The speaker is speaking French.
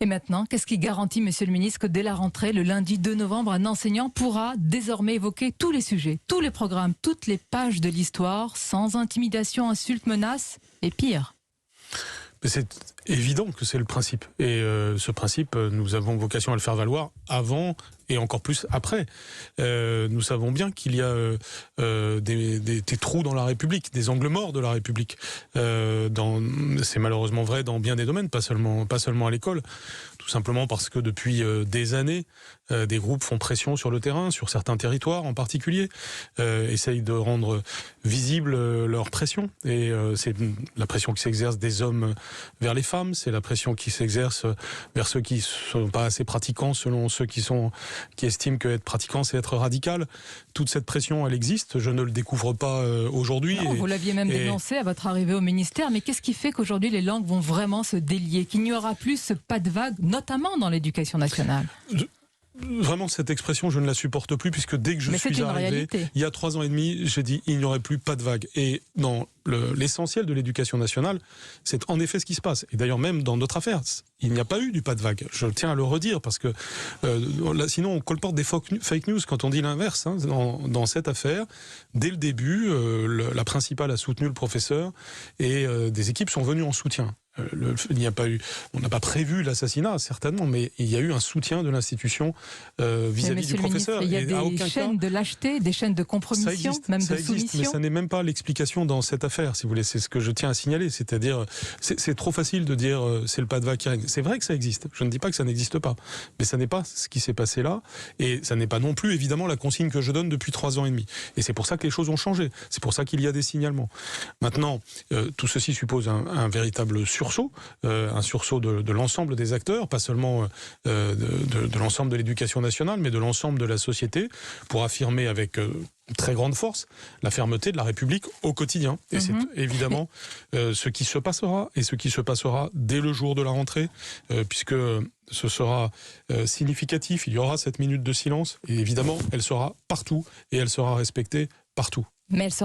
Et maintenant, qu'est-ce qui garantit, monsieur le ministre, que dès la rentrée, le lundi 2 novembre, un enseignant pourra désormais évoquer tous les sujets, tous les programmes, toutes les pages de l'histoire, sans intimidation, insultes, menaces et pire? Mais c'est évident que c'est le principe. Et ce principe, nous avons vocation à le faire valoir avant et encore plus après. Nous savons bien qu'il y a des trous dans la République, des angles morts de la République. C'est malheureusement vrai dans bien des domaines, pas seulement à l'école. Tout simplement parce que depuis des années, des groupes font pression sur le terrain, sur certains territoires en particulier, essayent de rendre visible leur pression. Et c'est la pression qui s'exerce des hommes vers les femmes, c'est la pression qui s'exerce vers ceux qui ne sont pas assez pratiquants, selon ceux qui estiment qu'être pratiquant, c'est être radical. Toute cette pression, elle existe, je ne le découvre pas aujourd'hui. Non, vous l'aviez même dénoncé à votre arrivée au ministère, mais qu'est-ce qui fait qu'aujourd'hui les langues vont vraiment se délier, qu'il n'y aura plus ce pas de vague, notamment dans l'éducation nationale? Vraiment, cette expression, je ne la supporte plus, puisque dès que je suis arrivé, il y a 3 ans et demi, j'ai dit il n'y aurait plus pas de vague. Et dans l'essentiel de l'éducation nationale, c'est en effet ce qui se passe. Et d'ailleurs, même dans notre affaire, il n'y a pas eu du pas de vague. Je tiens à le redire, parce que là, sinon, on colporte des fake news quand on dit l'inverse. Hein. Dans cette affaire, dès le début, la principale a soutenu le professeur et des équipes sont venues en soutien. On n'a pas prévu l'assassinat, certainement, mais il y a eu un soutien de l'institution vis-à-vis du professeur. Il y a des chaînes de lâcheté, des chaînes de compromission, même de soumission. Mais ça n'est même pas l'explication dans cette affaire, si vous voulez. C'est ce que je tiens à signaler. C'est-à-dire, c'est trop facile de dire c'est le pas de vague qui règne. C'est vrai que ça existe. Je ne dis pas que ça n'existe pas. Mais ça n'est pas ce qui s'est passé là. Et ça n'est pas non plus, évidemment, la consigne que je donne depuis 3 ans et demi. Et c'est pour ça que les choses ont changé. C'est pour ça qu'il y a des signalements. Maintenant, tout ceci suppose un véritable sursaut, un sursaut de l'ensemble des acteurs, pas seulement de l'ensemble de l'éducation nationale, mais de l'ensemble de la société, pour affirmer avec très grande force la fermeté de la République au quotidien. Et c'est évidemment ce qui se passera, et ce qui se passera dès le jour de la rentrée, puisque ce sera significatif, il y aura cette minute de silence, et évidemment, elle sera partout, et elle sera respectée partout. Mais elle sera